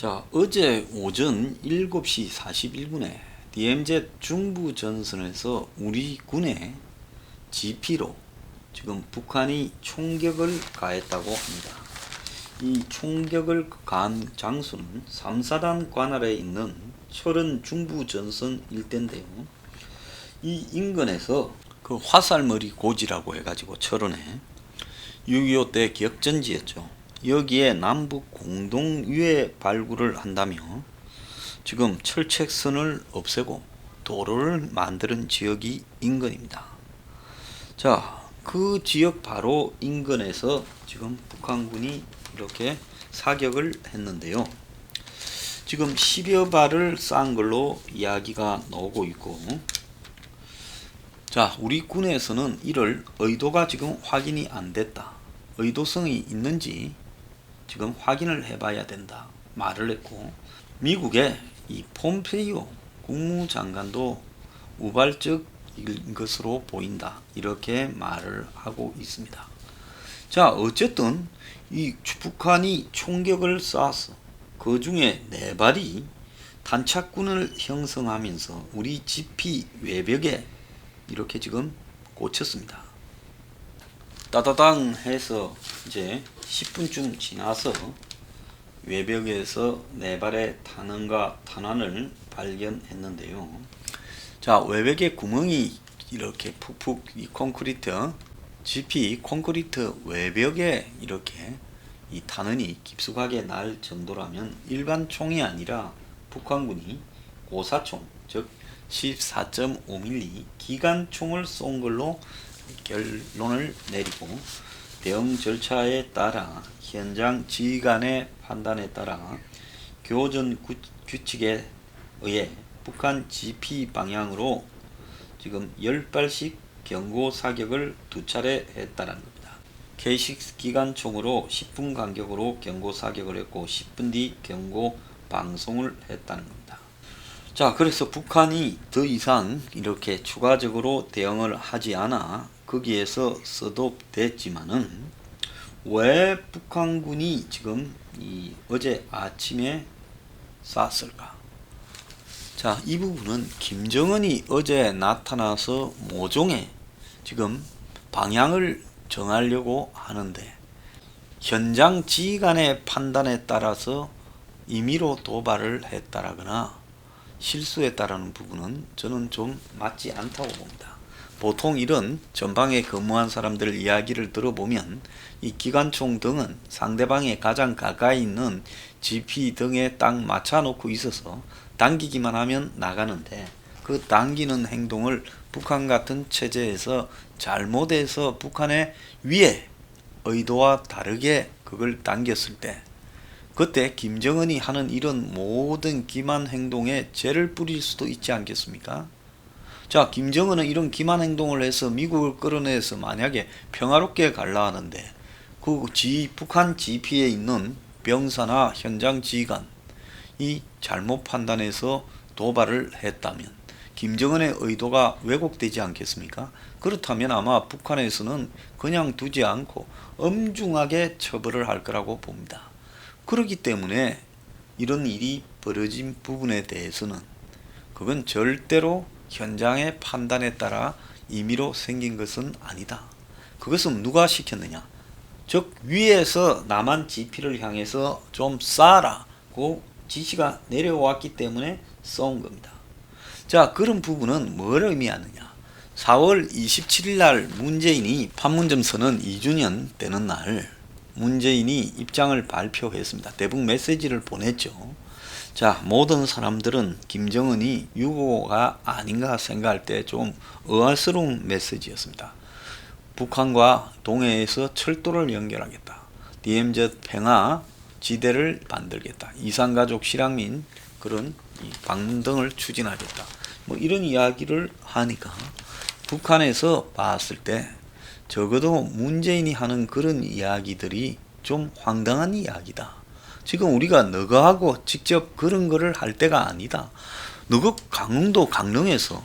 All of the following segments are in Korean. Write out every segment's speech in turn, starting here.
자, 어제 오전 7시 41분에 DMZ 중부 전선에서 우리 군의 GP로 지금 북한이 총격을 가했다고 합니다. 이 총격을 가한 장소는 3사단 관할에 있는 철원 중부 전선 일대인데요. 이 인근에서 그 화살머리 고지라고 해가지고 철원에 6.25 때 격전지였죠. 여기에 남북 공동 유해 발굴을 한다며 지금 철책선을 없애고 도로를 만드는 지역이 인근입니다. 자, 그 지역 바로 인근에서 지금 북한군이 이렇게 사격을 했는데요. 지금 10여 발을 쏜 걸로 이야기가 나오고 있고, 자, 우리 군에서는 이를 의도가 지금 확인이 안 됐다, 의도성이 있는지 지금 확인을 해봐야 된다 말을 했고, 미국의 이 폼페이오 국무장관도 우발적인 것으로 보인다 이렇게 말을 하고 있습니다. 자, 어쨌든 이 북한이 총격을 쐈어. 그 중에 4발이 탄착군을 형성하면서 우리 GP 외벽에 이렇게 지금 꽂혔습니다. 따다당 해서 이제 10분쯤 지나서 외벽에서 4발의 탄원과 탄환을 발견했는데요. 자, 외벽에 구멍이 이렇게 푹푹 이 콘크리트 GP 콘크리트 외벽에 이렇게 이 탄원이 깊숙하게 날 정도라면 일반 총이 아니라 북한군이 고사총, 즉 14.5mm 기관총을 쏜 걸로 결론을 내리고, 대응 절차에 따라 현장 지휘관의 판단에 따라 교전 규칙에 의해 북한 GP 방향으로 지금 10발씩 경고 사격을 2차례 했다는 겁니다. K6 기관총으로 10분 간격으로 경고 사격을 했고 10분 뒤 경고 방송을 했다는 겁니다. 자, 그래서 북한이 더 이상 이렇게 추가적으로 대응을 하지 않아 거기에서 스톱됐지만은 왜 북한군이 지금 어제 아침에 쐈을까? 자, 이 부분은 김정은이 어제 나타나서 모종의 지금 방향을 정하려고 하는데, 현장 지휘관의 판단에 따라서 임의로 도발을 했다라거나 실수했다라는 부분은 저는 좀 맞지 않다고 봅니다. 보통 이런 전방에 근무한 사람들 이야기를 들어보면 이 기관총 등은 상대방에 가장 가까이 있는 GP 등에 딱 맞춰 놓고 있어서 당기기만 하면 나가는데, 그 당기는 행동을 북한 같은 체제에서 잘못해서 북한의 위에 의도와 다르게 그걸 당겼을 때, 그때 김정은이 하는 이런 모든 기만 행동에 죄를 뿌릴 수도 있지 않겠습니까? 자, 김정은은 이런 기만 행동을 해서 미국을 끌어내서 만약에 평화롭게 갈라 하는데 그 북한 GP에 있는 병사나 현장 지휘관이 잘못 판단해서 도발을 했다면 김정은의 의도가 왜곡되지 않겠습니까? 그렇다면 아마 북한에서는 그냥 두지 않고 엄중하게 처벌을 할 거라고 봅니다. 그렇기 때문에 이런 일이 벌어진 부분에 대해서는 그건 절대로 현장의 판단에 따라 임의로 생긴 것은 아니다. 그것은 누가 시켰느냐? 즉 위에서 남한 GP를 향해서 좀 쏴라고 지시가 내려왔기 때문에 쏜 겁니다. 자, 그런 부분은 뭘 의미하느냐? 4월 27일 날 문재인이 판문점 선언 2주년 되는 날 문재인이 입장을 발표했습니다. 대북 메시지를 보냈죠. 자, 모든 사람들은 김정은이 6.25가 아닌가 생각할 때 좀 의아스러운 메시지였습니다. 북한과 동해에서 철도를 연결하겠다. DMZ 평화 지대를 만들겠다. 이산가족 실향민 그런 방문 등을 추진하겠다. 뭐 이런 이야기를 하니까 북한에서 봤을 때 적어도 문재인이 하는 그런 이야기들이 좀 황당한 이야기다. 지금 우리가 너거하고 직접 그런 거를 할 때가 아니다. 너거 강릉도 강릉에서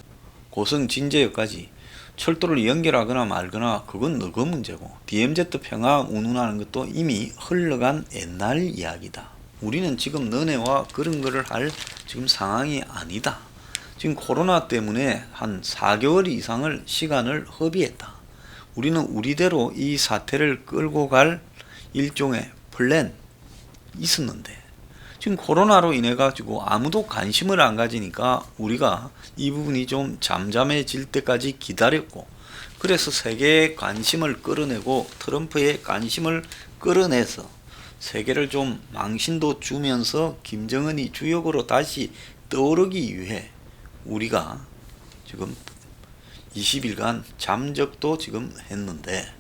고성 진제역까지 철도를 연결하거나 말거나 그건 너거 문제고, DMZ 평화 운운하는 것도 이미 흘러간 옛날 이야기다. 우리는 지금 너네와 그런 거를 할 지금 상황이 아니다. 지금 코로나 때문에 한 4개월 이상을 시간을 허비했다. 우리는 우리대로 이 사태를 끌고 갈 일종의 플랜 있었는데 지금 코로나로 인해 가지고 아무도 관심을 안 가지니까 우리가 이 부분이 좀 잠잠해질 때까지 기다렸고, 그래서 세계의 관심을 끌어내고 트럼프의 관심을 끌어내서 세계를 좀 망신도 주면서 김정은이 주역으로 다시 떠오르기 위해 우리가 지금 20일간 잠적도 지금 했는데,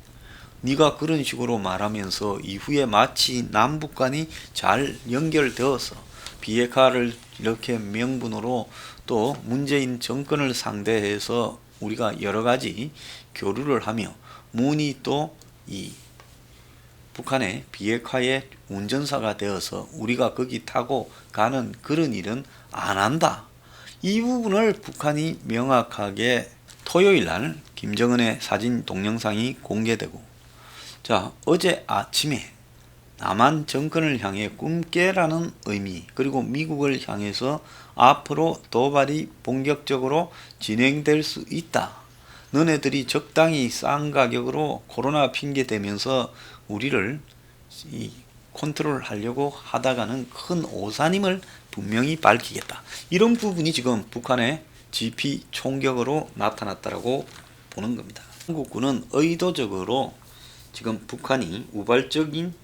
네가 그런 식으로 말하면서 이후에 마치 남북 간이 잘 연결되어서 비핵화를 이렇게 명분으로 또 문재인 정권을 상대해서 우리가 여러 가지 교류를 하며 문이 또 이 북한의 비핵화의 운전사가 되어서 우리가 거기 타고 가는 그런 일은 안 한다. 이 부분을 북한이 명확하게 토요일 날 김정은의 사진 동영상이 공개되고, 자, 어제 아침에 남한 정권을 향해 꿈깨라는 의미, 그리고 미국을 향해서 앞으로 도발이 본격적으로 진행될 수 있다. 너네들이 적당히 싼 가격으로 코로나 핑계 대면서 우리를 컨트롤 하려고 하다가는 큰 오산임을 분명히 밝히겠다. 이런 부분이 지금 북한의 GP 총격으로 나타났다라고 보는 겁니다. 한국군은 의도적으로 지금 북한이 우발적인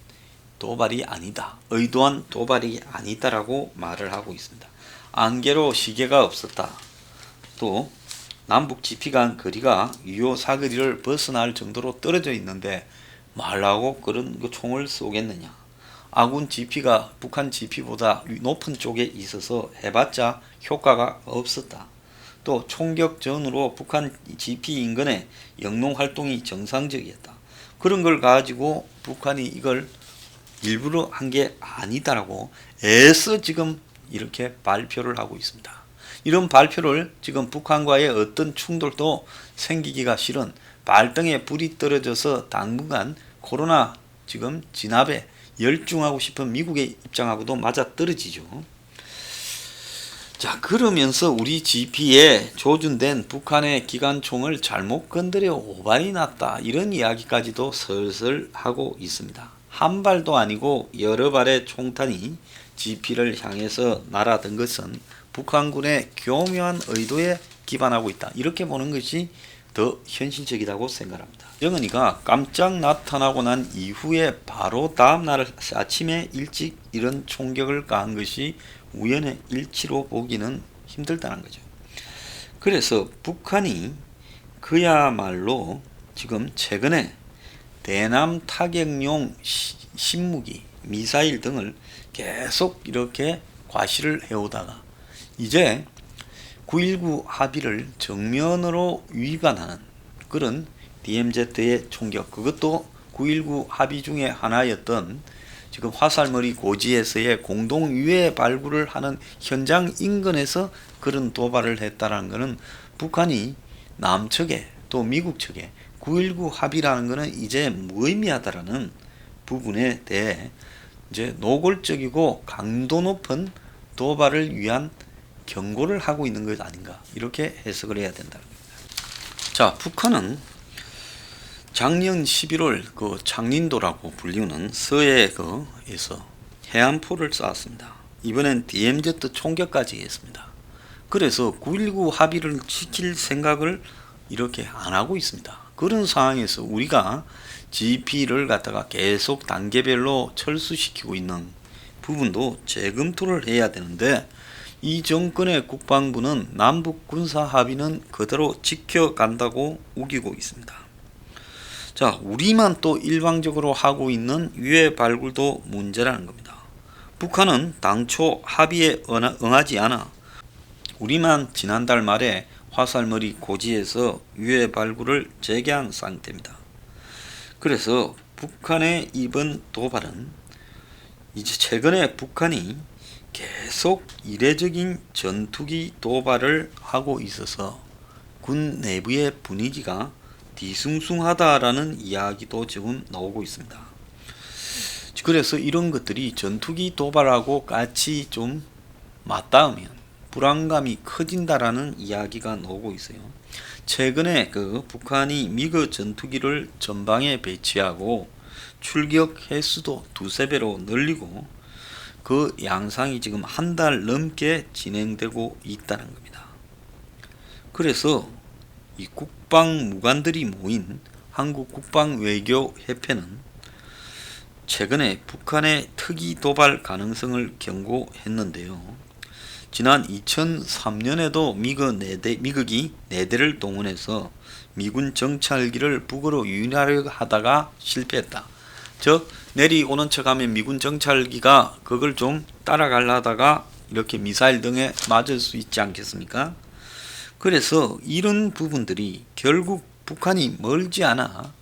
도발이 아니다, 의도한 도발이 아니다라고 말을 하고 있습니다. 안개로 시계가 없었다. 또 남북 GP 간 거리가 유효 사거리를 벗어날 정도로 떨어져 있는데 말라고 그런 총을 쏘겠느냐. 아군 GP가 북한 GP보다 높은 쪽에 있어서 해봤자 효과가 없었다. 또 총격 전후로 북한 GP 인근의 영농 활동이 정상적이었다. 그런 걸 가지고 북한이 이걸 일부러 한 게 아니다라고 애써 지금 이렇게 발표를 하고 있습니다. 이런 발표를 지금 북한과의 어떤 충돌도 생기기가 싫은 발등에 불이 떨어져서 당분간 코로나 지금 진압에 열중하고 싶은 미국의 입장하고도 맞아떨어지죠. 자, 그러면서 우리 GP에 조준된 북한의 기관총을 잘못 건드려 오발이 났다, 이런 이야기까지도 슬슬 하고 있습니다. 한 발도 아니고 여러 발의 총탄이 GP를 향해서 날아든 것은 북한군의 교묘한 의도에 기반하고 있다, 이렇게 보는 것이 더 현실적이라고 생각합니다. 정은이가 깜짝 나타나고 난 이후에 바로 다음날 아침에 일찍 이런 총격을 가한 것이 우연의 일치로 보기는 힘들다는 거죠. 그래서 북한이 그야말로 지금 최근에 대남 타격용 신무기, 미사일 등을 계속 이렇게 과시를 해오다가 이제 9.19 합의를 정면으로 위반하는 그런 DMZ의 총격, 그것도 9.19 합의 중에 하나였던 지금 화살머리 고지에서의 공동 유해 발굴을 하는 현장 인근에서 그런 도발을 했다는 것은 북한이 남측에 또 미국 측에 9.19 합의라는 것은 이제 무의미하다라는 부분에 대해 이제 노골적이고 강도 높은 도발을 위한 경고를 하고 있는 것 아닌가, 이렇게 해석을 해야 된다는 겁니다. 자, 북한은 작년 11월 그 창린도라고 불리우는 서해에서 해안포를 쐈습니다. 이번엔 DMZ 총격까지 했습니다. 그래서 9.19 합의를 지킬 생각을 이렇게 안 하고 있습니다. 그런 상황에서 우리가 GP를 갖다가 계속 단계별로 철수시키고 있는 부분도 재검토를 해야 되는데, 이 정권의 국방부는 남북 군사 합의는 그대로 지켜간다고 우기고 있습니다. 자, 우리만 또 일방적으로 하고 있는 유해 발굴도 문제라는 겁니다. 북한은 당초 합의에 응하지 않아 우리만 지난달 말에 화살머리 고지에서 유해 발굴을 재개한 상태입니다. 그래서 북한의 이번 도발은 이제 최근에 북한이 계속 이례적인 전투기 도발을 하고 있어서 군 내부의 분위기가 뒤숭숭하다라는 이야기도 지금 나오고 있습니다. 그래서 이런 것들이 전투기 도발하고 같이 좀 맞닿으면 불안감이 커진다라는 이야기가 나오고 있어요. 최근에 북한이 미그 전투기를 전방에 배치하고 출격 횟수도 두세 배로 늘리고 그 양상이 지금 한 달 넘게 진행되고 있다는 겁니다. 그래서 이 국방무관들이 모인 한국국방외교협회는 최근에 북한의 특이 도발 가능성을 경고했는데요. 지난 2003년에도 미국이 4대를 동원해서 미군 정찰기를 북으로 유인하려 하다가 실패했다. 즉 내리오는 척하면 미군 정찰기가 그걸 좀 따라가려다가 이렇게 미사일 등에 맞을 수 있지 않겠습니까? 그래서 이런 부분들이 결국 북한이 멀지 않아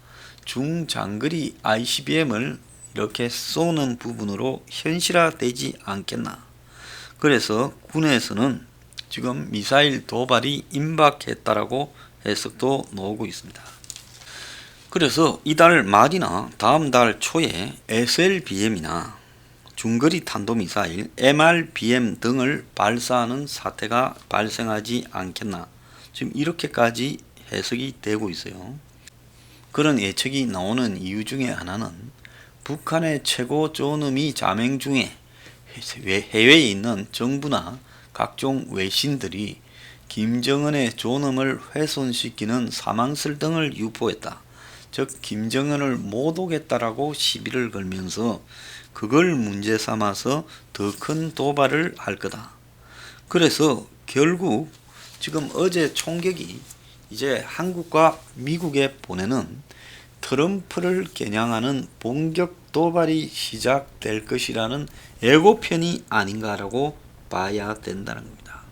중장거리 ICBM을 이렇게 쏘는 부분으로 현실화되지 않겠나. 그래서 군에서는 지금 미사일 도발이 임박했다라고 해석도 나오고 있습니다. 그래서 이달 말이나 다음 달 초에 SLBM이나 중거리 탄도미사일 MRBM 등을 발사하는 사태가 발생하지 않겠나. 지금 이렇게까지 해석이 되고 있어요. 그런 예측이 나오는 이유 중에 하나는 북한의 최고 존엄이 자맹 중에 해외에 있는 정부나 각종 외신들이 김정은의 존엄을 훼손시키는 사망설 등을 유포했다. 즉 김정은을 못 오겠다라고 시비를 걸면서 그걸 문제 삼아서 더 큰 도발을 할 거다. 그래서 결국 지금 어제 총격이 이제 한국과 미국에 보내는 트럼프를 겨냥하는 본격 도발이 시작될 것이라는 예고편이 아닌가라고 봐야 된다는 겁니다.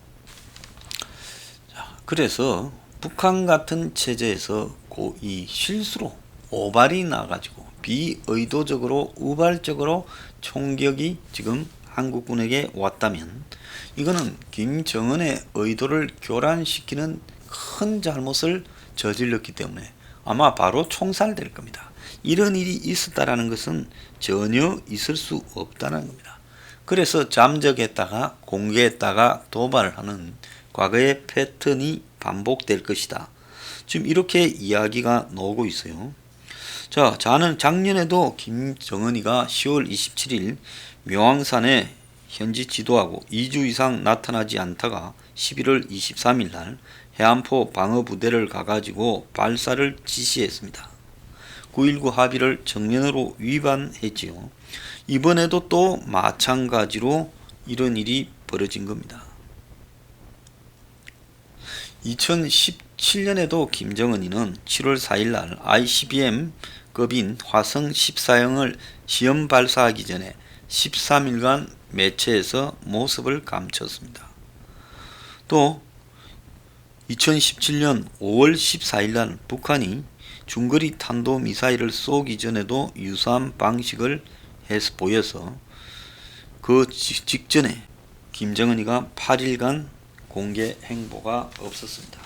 자, 그래서 북한 같은 체제에서 이 실수로 오발이 나가지고 비의도적으로 우발적으로 총격이 지금 한국군에게 왔다면 이거는 김정은의 의도를 교란시키는 큰 잘못을 저질렀기 때문에 아마 바로 총살될 겁니다. 이런 일이 있었다라는 것은 전혀 있을 수 없다는 겁니다. 그래서 잠적했다가 공개했다가 도발을 하는 과거의 패턴이 반복될 것이다. 지금 이렇게 이야기가 나오고 있어요. 자, 저는 작년에도 김정은이가 10월 27일 묘항산에 현지 지도하고 2주 이상 나타나지 않다가 11월 23일 날 해안포 방어부대를 가가지고 발사를 지시했습니다. 9.19 합의를 정면으로 위반했지요. 이번에도 또 마찬가지로 이런 일이 벌어진 겁니다. 2017년에도 김정은이는 7월 4일 날 ICBM급인 화성 14형을 시험 발사하기 전에 13일간 매체에서 모습을 감췄습니다. 또 2017년 5월 14일 날 북한이 중거리 탄도미사일을 쏘기 전에도 유사한 방식을 해서 보여서 그 직전에 김정은이가 8일간 공개 행보가 없었습니다.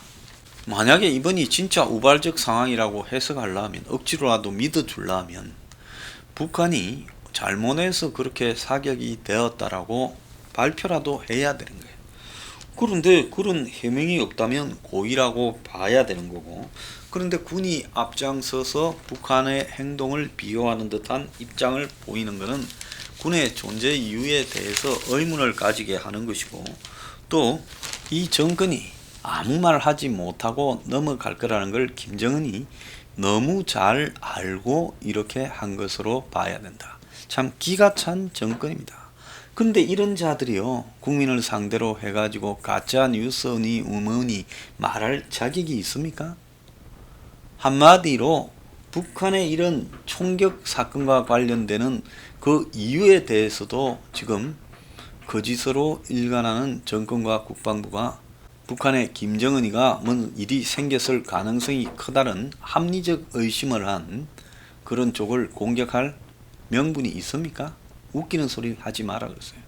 만약에 이번이 진짜 우발적 상황이라고 해석하려면 억지로라도 믿어주려면 북한이 잘못해서 그렇게 사격이 되었다라고 발표라도 해야 되는 거예요. 그런데 그런 해명이 없다면 고의라고 봐야 되는 거고, 그런데 군이 앞장서서 북한의 행동을 비호하는 듯한 입장을 보이는 것은 군의 존재 이유에 대해서 의문을 가지게 하는 것이고, 또 이 정권이 아무 말 하지 못하고 넘어갈 거라는 걸 김정은이 너무 잘 알고 이렇게 한 것으로 봐야 된다. 참 기가 찬 정권입니다. 근데 이런 자들이요, 국민을 상대로 해가지고 가짜 뉴스니 우머니 말할 자격이 있습니까? 한마디로 북한의 이런 총격 사건과 관련되는 그 이유에 대해서도 지금 거짓으로 일관하는 정권과 국방부가 북한의 김정은이가 뭔 일이 생겼을 가능성이 크다는 합리적 의심을 한 그런 쪽을 공격할 명분이 있습니까? 웃기는 소리 하지 마라 그랬어요.